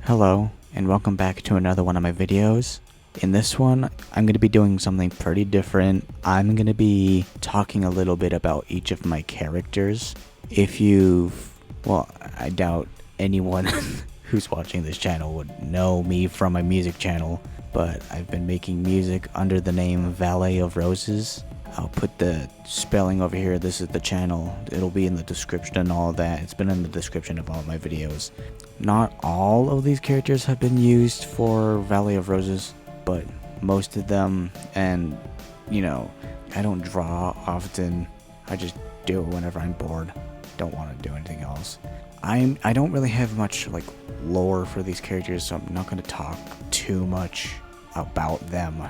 Hello, and welcome back to another one of my videos. In this one, I'm going to be doing something pretty different. I'm going to be talking a little bit about each of my characters. Well, I doubt anyone who's watching this channel would know me from my music channel, but I've been making music under the name Valley of Roses. I'll put the spelling over here. This is the channel. It'll be in the description and all of that. It's been in the description of all my videos. Not all of these characters have been used for Valley of Roses, but most of them. And, you know, I don't draw often. I just do it whenever I'm bored. Don't want to do anything else. I don't really have much like lore for these characters, so I'm not going to talk too much about them.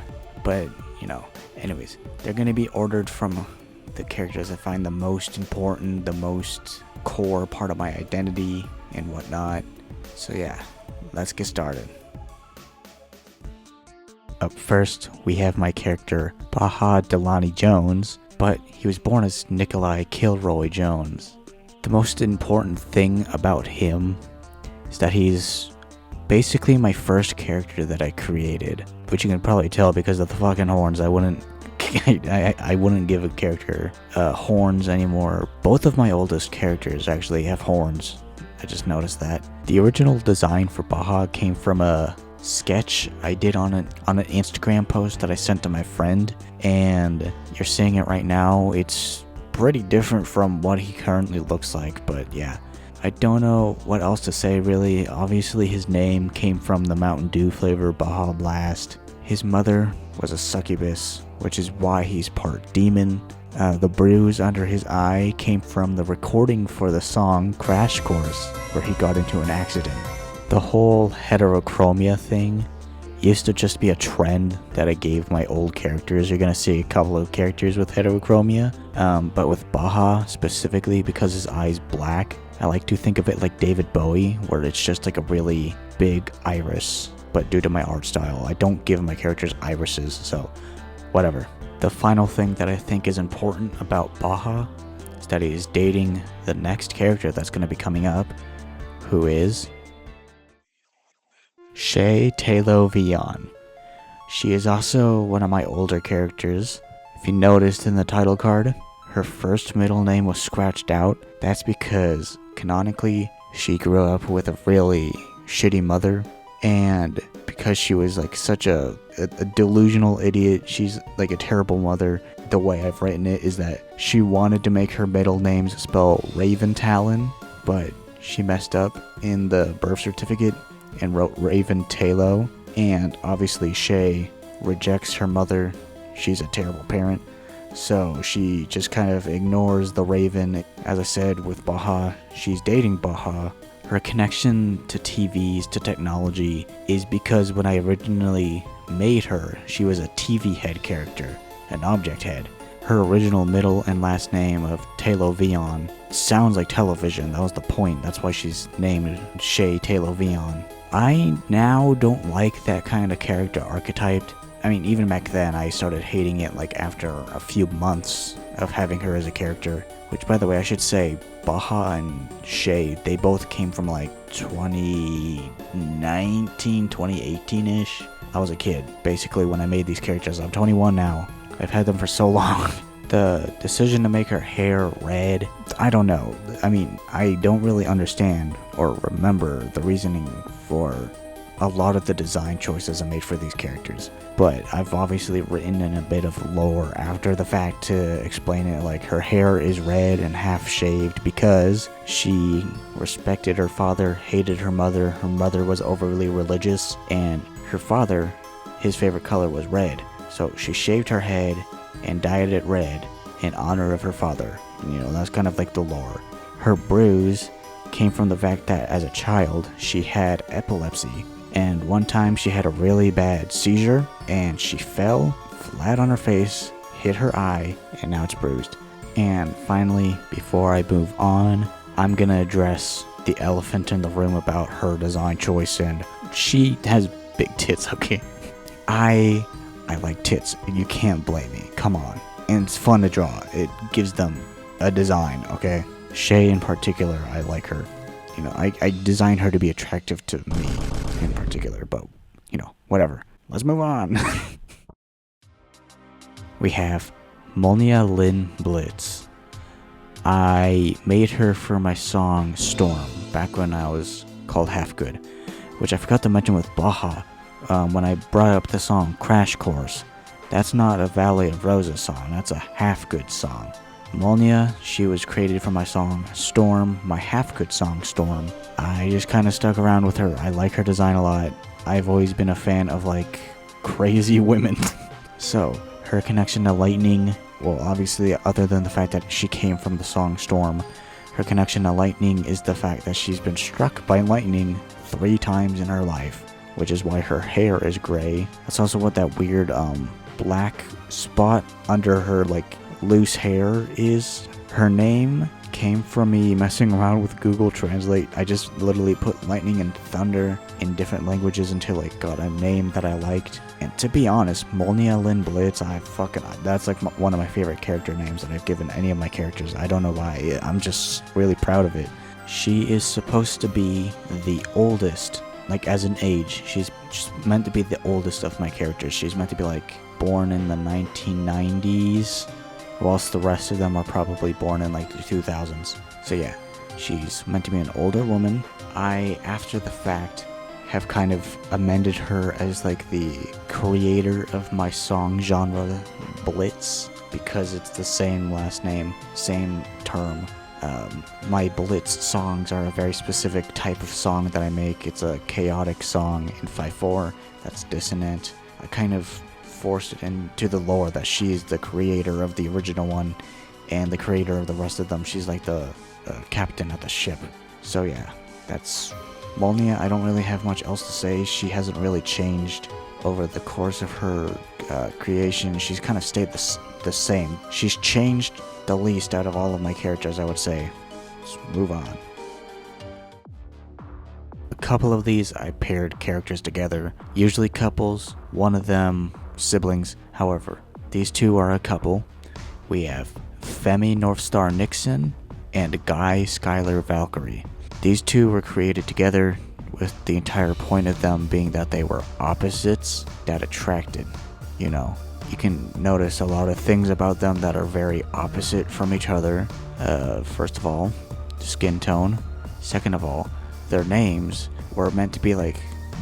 But, you know, anyways, they're going to be ordered from the characters I find the most important, the most core part of my identity and whatnot. So yeah, let's get started. Up first, we have my character Baja Delani Jones, but he was born as Nikolai Kilroy Jones. The most important thing about him is that he's basically my first character that I created, which you can probably tell because of the fucking horns. I wouldn't give a character horns anymore. Both of my oldest characters actually have horns. I just noticed that. The original design for Baja came from a sketch I did on an Instagram post that I sent to my friend, and you're seeing it right now. It's pretty different from what he currently looks like, but yeah. I don't know what else to say really. Obviously his name came from the Mountain Dew flavor Baja Blast. His mother was a succubus, which is why he's part demon. The bruise under his eye came from the recording for the song Crash Course, where he got into an accident. The whole heterochromia thing used to just be a trend that I gave my old characters. You're gonna see a couple of characters with heterochromia, but with Baja specifically, because his eye's black, I like to think of it like David Bowie, where it's just like a really big iris. But due to my art style, I don't give my characters irises, so whatever. The final thing that I think is important about Baja is that he is dating the next character that's going to be coming up, who is Shae Talo Vion. She is also one of my older characters. If you noticed in the title card, her first middle name was scratched out. That's because canonically she grew up with a really shitty mother, and because she was like such a delusional idiot, she's like a terrible mother. The way I've written it is that she wanted to make her middle names spell Raven Talon, but she messed up in the birth certificate and wrote Raven Talo, and obviously Shae rejects her mother. She's a terrible parent, so she just kind of ignores the Raven. As I said, with Baja, she's dating Baja. Her connection to TVs, to technology, is because when I originally made her, she was a TV head character, an object head. Her original middle and last name of Talo Vion sounds like television. That was the point. That's why she's named Shae Talo Vion. I now don't like that kind of character archetype. I mean, even back then, I started hating it like after a few months of having her as a character. Which, by the way, I should say, Baja and Shae, they both came from like 2019, 2018-ish. I was a kid, basically, when I made these characters. I'm 21 now. I've had them for so long. The decision to make her hair red, I don't know. I mean, I don't really understand or remember the reasoning for a lot of the design choices I made for these characters, but I've obviously written in a bit of lore after the fact to explain it. Like, her hair is red and half shaved because she respected her father, hated her mother. Her mother was overly religious, and her father, his favorite color was red, so she shaved her head and dyed it red in honor of her father. You know, that's kind of like the lore. Her bruise came from the fact that as a child she had epilepsy, and one time she had a really bad seizure and she fell flat on her face, hit her eye, and now it's bruised. And finally, before I move on, I'm gonna address the elephant in the room about her design choice, and she has big tits, okay? I like tits, and you can't blame me, come on. And it's fun to draw, it gives them a design, okay? Shae in particular, I like her. You know, I designed her to be attractive to me. particular, but, whatever. Let's move on. We have Molniya Lynn Blitz. I made her for my song Storm, back when I was called HalfGood, which I forgot to mention with Baja, when I brought up the song Crash Course. That's not a Valley of Roses song, that's a HalfGood song. Molniya, she was created for my song Storm, my HalfGood song Storm. I just kind of stuck around with her. I like her design a lot. I've always been a fan of, crazy women. So, her connection to lightning, well, obviously, other than the fact that she came from the song Storm, her connection to lightning is the fact that she's been struck by lightning 3 times in her life, which is why her hair is gray. That's also what that weird, black spot under her, loose hair is. Her name came from me messing around with Google Translate. I just literally put lightning and thunder in different languages until I got a name that I liked. And to be honest, Molniya Lynn Blitz, that's one of my favorite character names that I've given any of my characters. I don't know why. I'm just really proud of it. She is supposed to be the oldest, as an age. She's meant to be the oldest of my characters. She's meant to be born in the 1990s. Whilst the rest of them are probably born in the 2000s. So yeah, she's meant to be an older woman. I, after the fact, have kind of amended her as the creator of my song genre, Blitz, because it's the same last name, same term. My Blitz songs are a very specific type of song that I make. It's a chaotic song in 5/4 that's dissonant. I kind of forced it into the lore that she's the creator of the original one and the creator of the rest of them. She's the captain of the ship. So yeah, that's Molniya. I don't really have much else to say. She hasn't really changed over the course of her creation. She's kind of stayed the same. She's changed the least out of all of my characters, I would say. Let's move on. A couple of these I paired characters together, usually couples, one of them siblings. However, these two are a couple. We have Femi Northstar Nixon and Guy Skyler Valkyrie. These two were created together with the entire point of them being that they were opposites that attracted. You can notice a lot of things about them that are very opposite from each other. First of all, skin tone. Second of all, their names were meant to be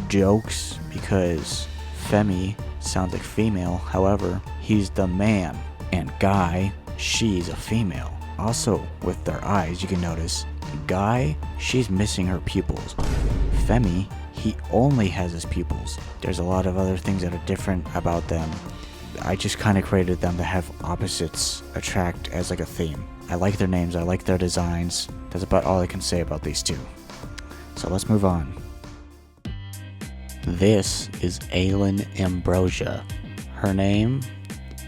jokes because Femi sounds like female, however, he's the man, and Guy, she's a female. Also, with their eyes, you can notice, Guy, she's missing her pupils. Femi, he only has his pupils. There's a lot of other things that are different about them. I just kind of created them to have opposites attract as a theme. I like their names, I like their designs. That's about all I can say about these two. So let's move on. This is Aylin Ambrosia. Her name,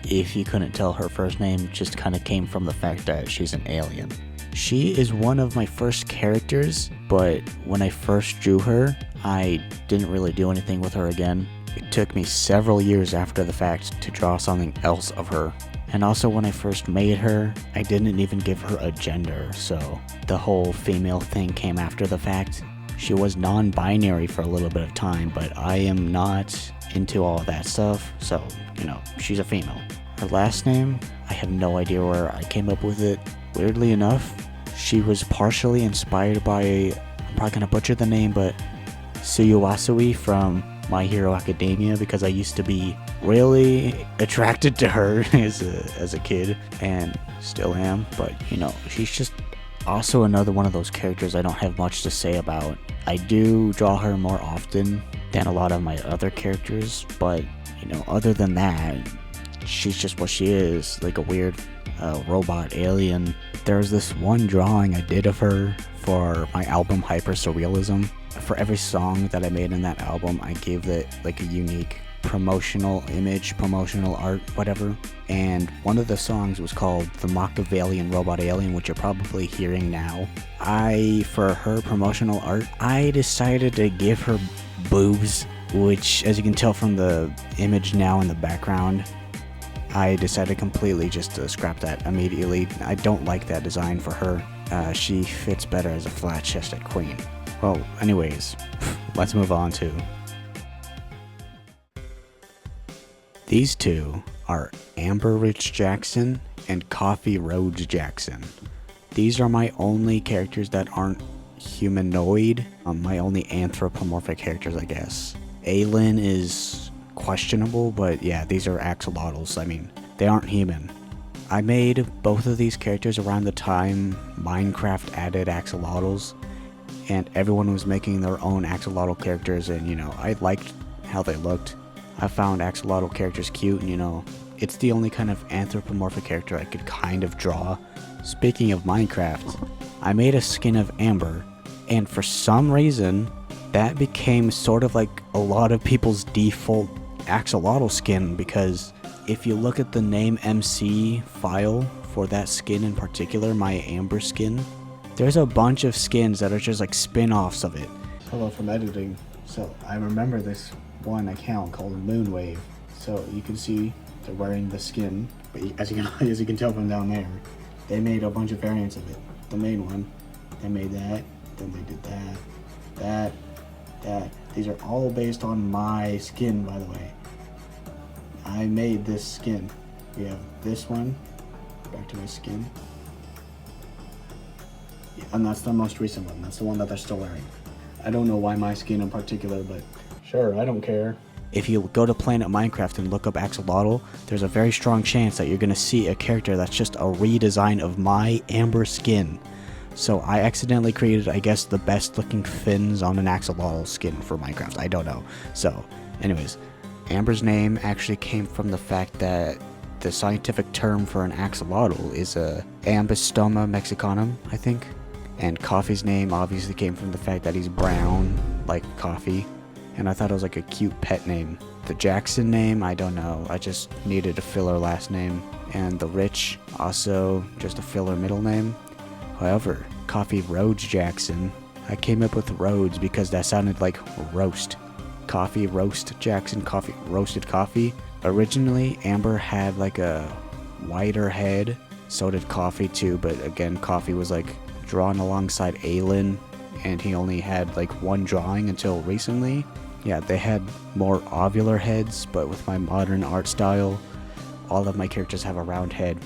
if you couldn't tell, her first name just kind of came from the fact that she's an alien. She is one of my first characters, but when I first drew her, I didn't really do anything with her again. It took me several years after the fact to draw something else of her. And also when I first made her, I didn't even give her a gender, so the whole female thing came after the fact. She was non-binary for a little bit of time, but I am not into all of that stuff, so, she's a female. Her last name, I have no idea where I came up with it. Weirdly enough, she was partially inspired by, I'm probably gonna butcher the name, but Tsuyuwasui from My Hero Academia, because I used to be really attracted to her as a kid, and still am, but, she's just also another one of those characters I don't have much to say about. I do draw her more often than a lot of my other characters, but, other than that, she's just what she is, a weird robot alien. There's this one drawing I did of her for my album Hyper Surrealism. For every song that I made in that album, I gave it a unique promotional image, promotional art, whatever. And one of the songs was called The Machiavellian Robot Alien, which you're probably hearing now. For her promotional art, I decided to give her boobs, which, as you can tell from the image now in the background, I decided completely just to scrap that immediately. I don't like that design for her. She fits better as a flat-chested queen. Well, anyways, let's move on to These two are Amber Rich Jackson and Coffee Rhodes Jackson. These are my only characters that aren't humanoid, my only anthropomorphic characters, I guess. Aylin is questionable, but yeah, these are axolotls. I mean, they aren't human. I made both of these characters around the time Minecraft added axolotls, and everyone was making their own axolotl characters, and you know, I liked how they looked. I found axolotl characters cute, and you know, it's the only kind of anthropomorphic character I could kind of draw. Speaking of Minecraft, I made a skin of Amber, and for some reason, that became sort of like a lot of people's default axolotl skin, because if you look at the name MC file for that skin in particular, my Amber skin, there's a bunch of skins that are just like spin-offs of it. Hello from editing. So I remember this one account called Moonwave. So you can see they're wearing the skin, but as you can tell from down there, they made a bunch of variants of it. The main one, they made that, then they did that. These are all based on my skin, by the way. I made this skin. We have this one, back to my skin. Yeah, and that's the most recent one. That's the one that they're still wearing. I don't know why my skin in particular, but sure, I don't care. If you go to Planet Minecraft and look up axolotl, there's a very strong chance that you're going to see a character that's just a redesign of my Amber skin. So I accidentally created, I guess, the best looking fins on an axolotl skin for Minecraft. I don't know. So, anyways, Amber's name actually came from the fact that the scientific term for an axolotl is a Ambystoma mexicanum, I think. And Coffee's name obviously came from the fact that he's brown, like coffee. And I thought it was like a cute pet name. The Jackson name, I don't know. I just needed a filler last name. And the Rich, also just a filler middle name. However, Coffee Rhodes Jackson, I came up with Rhodes because that sounded like roast. Coffee Roast Jackson, coffee roasted coffee. Originally, Amber had like a wider head, so did Coffee too, but again, Coffee was like drawn alongside Aylin, and he only had like one drawing until recently. Yeah, they had more ovular heads, but with my modern art style, all of my characters have a round head.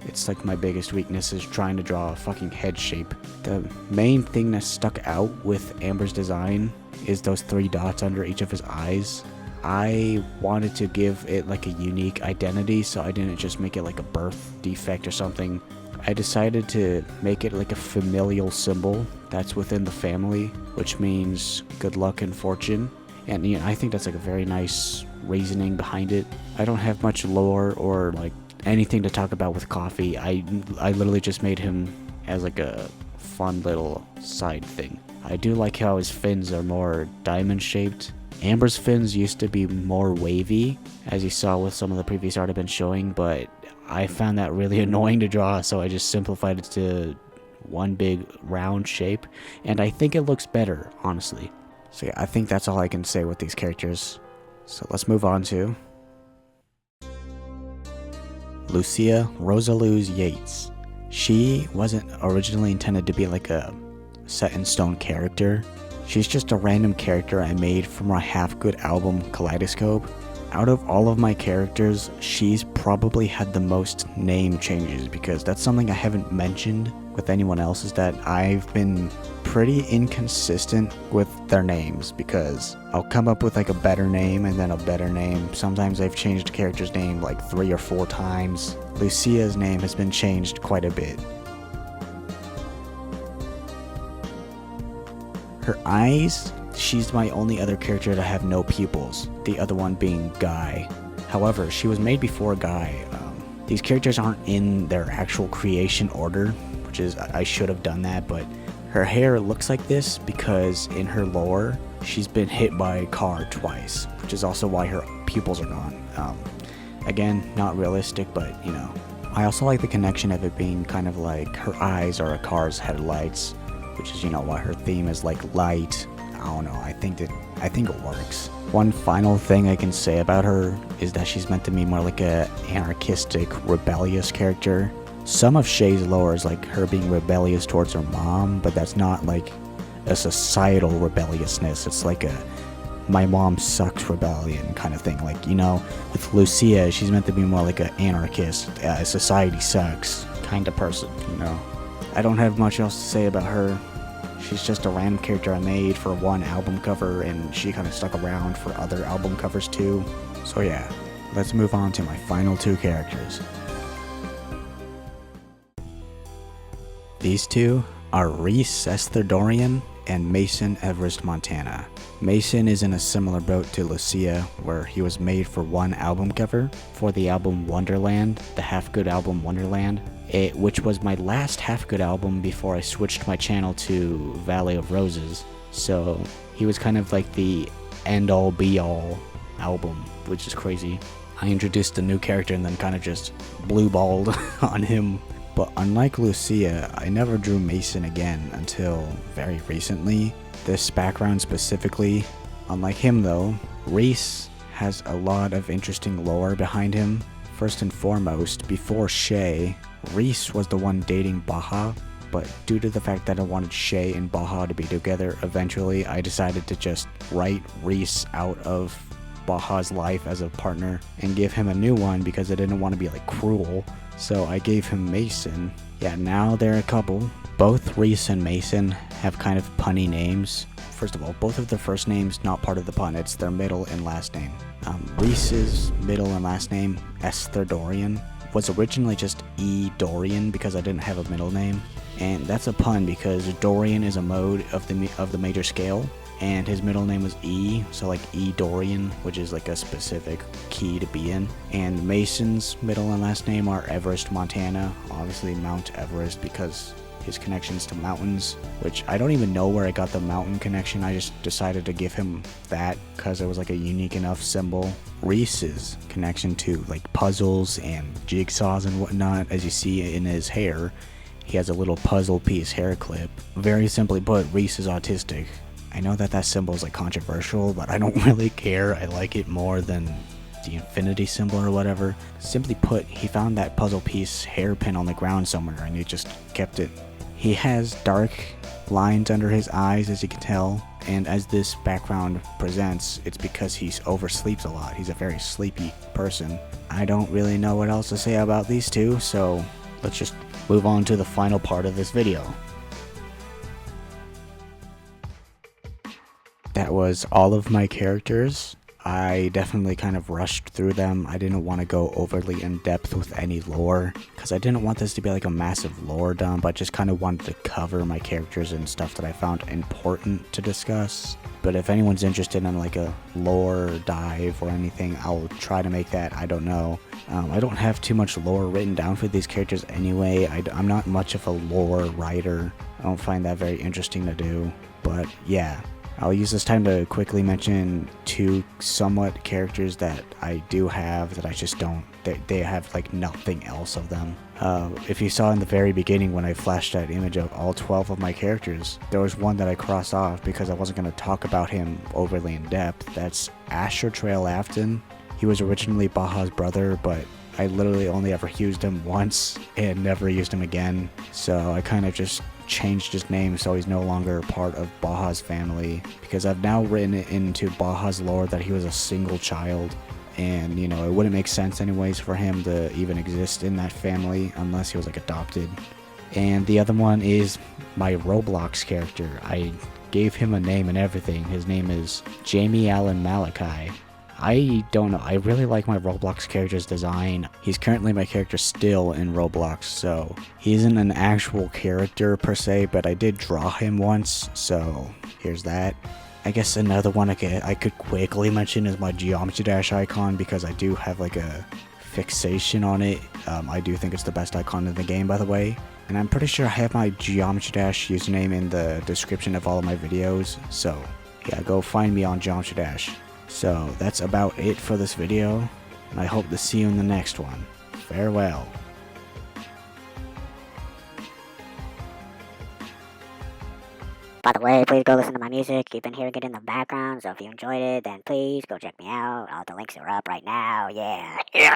It's like my biggest weakness is trying to draw a fucking head shape. The main thing that stuck out with Amber's design is those 3 dots under each of his eyes. I wanted to give it like a unique identity, so I didn't just make it like a birth defect or something. I decided to make it like a familial symbol that's within the family, which means good luck and fortune. And you know, I think that's like a very nice reasoning behind it. I don't have much lore or like anything to talk about with Coffee. I literally just made him as like a fun little side thing. I do like how his fins are more diamond shaped. Amber's fins used to be more wavy, as you saw with some of the previous art I've been showing, but I found that really annoying to draw, so I just simplified it to one big round shape, and I think it looks better, honestly. So yeah, I think that's all I can say with these characters. So let's move on to Luciya Rosaluz Yates. She wasn't originally intended to be like a set in stone character. She's just a random character I made for my HalfGood album Kaleidoscope. Out of all of my characters, she's probably had the most name changes, because that's something I haven't mentioned with anyone else, is that I've been pretty inconsistent with their names, because I'll come up with like a better name and then a better name. Sometimes I've changed a character's name like 3 or 4 times. Luciya's name has been changed quite a bit. Her eyes, she's my only other character to have no pupils, the other one being Guy. However, she was made before Guy. These characters aren't in their actual creation order, which is, I should have done that, but her hair looks like this because in her lore, she's been hit by a car twice, which is also why her pupils are gone. Again, not realistic, but you know. I also like the connection of it being kind of like her eyes are a car's headlights, which is, you know, why her theme is like light. I don't know, I think it works. One final thing I can say about her is that she's meant to be more like a anarchistic, rebellious character. Some of Shae's lore is like her being rebellious towards her mom, but that's not like a societal rebelliousness. It's like a my mom sucks rebellion kind of thing. Like, you know, with Luciya, she's meant to be more like an anarchist, society sucks kind of person, you know. I don't have much else to say about her. She's just a random character I made for one album cover, and she kind of stuck around for other album covers too. So yeah, let's move on to my final two characters. These two are Rhys, Esther, Dorian, and Mason, Everest, Montana. Mason is in a similar boat to Luciya, where he was made for one album cover for the album Wonderland, the HalfGood album Wonderland, which was my last HalfGood album before I switched my channel to Valley of Roses. So he was kind of like the end-all be-all album, which is crazy. I introduced a new character and then kind of just blue-balled on him. But unlike Luciya, I never drew Mason again until very recently. This background specifically. Unlike him though, Rhys has a lot of interesting lore behind him. First and foremost, before Shae, Rhys was the one dating Baja, but due to the fact that I wanted Shae and Baja to be together eventually, I decided to just write Rhys out of Baja's life as a partner and give him a new one because I didn't want to be like cruel. So I gave him Mason. Yeah, now they're a couple. Both Rhys and Mason have kind of punny names. First of all, both of their first names not part of the pun, it's their middle and last name. Rhys's middle and last name, Esther Dorian, was originally just E. Dorian because I didn't have a middle name. And that's a pun because Dorian is a mode of the major scale, and his middle name was E, so like E Dorian, which is like a specific key to be in. And Mason's middle and last name are Everest, Montana, obviously Mount Everest because his connections to mountains, which I don't even know where I got the mountain connection. I just decided to give him that because it was like a unique enough symbol. Rhys's connection to like puzzles and jigsaws and whatnot, as you see in his hair, he has a little puzzle piece hair clip. Very simply put, Rhys is autistic. I know that that symbol is like controversial, but I don't really care. I like it more than the infinity symbol or whatever. Simply put, he found that puzzle piece hairpin on the ground somewhere and he just kept it. He has dark lines under his eyes, as you can tell, and as this background presents, it's because he oversleeps a lot. He's a very sleepy person. I don't really know what else to say about these two, so let's just move on to the final part of this video. That was all of my characters. I definitely kind of rushed through them. I didn't want to go overly in depth with any lore because I didn't want this to be like a massive lore dump. I just kind of wanted to cover my characters and stuff that I found important to discuss. But if anyone's interested in like a lore dive or anything, I'll try to make that. I don't know. I don't have too much lore written down for these characters anyway. I'm not much of a lore writer. I don't find that very interesting to do. But yeah. I'll use this time to quickly mention two somewhat characters that I do have that I just don't, they have like nothing else of them. If you saw in the very beginning when I flashed that image of all 12 of my characters, there was one that I crossed off because I wasn't going to talk about him overly in depth. That's Asher Trail Afton. He was originally Baja's brother, but I literally only ever used him once and never used him again. So I kind of just changed his name so he's no longer part of Baja's family, because I've now written it into Baja's lore that he was a single child, and you know, it wouldn't make sense anyways for him to even exist in that family unless he was like adopted. And the other one is my Roblox character. I gave him a name and everything. His name is Jamie Allen Malachi. I don't know, I really like my Roblox character's design. He's currently my character still in Roblox, so he isn't an actual character per se, but I did draw him once, so here's that. I guess another one I could quickly mention is my Geometry Dash icon, because I do have like a fixation on it. I do think it's the best icon in the game, by the way. And I'm pretty sure I have my Geometry Dash username in the description of all of my videos, so yeah, go find me on Geometry Dash. So that's about it for this video, and I hope to see you in the next one. Farewell. By the way, please go listen to my music. You've been hearing it in the background, so if you enjoyed it, then please go check me out. All the links are up right now. Yeah.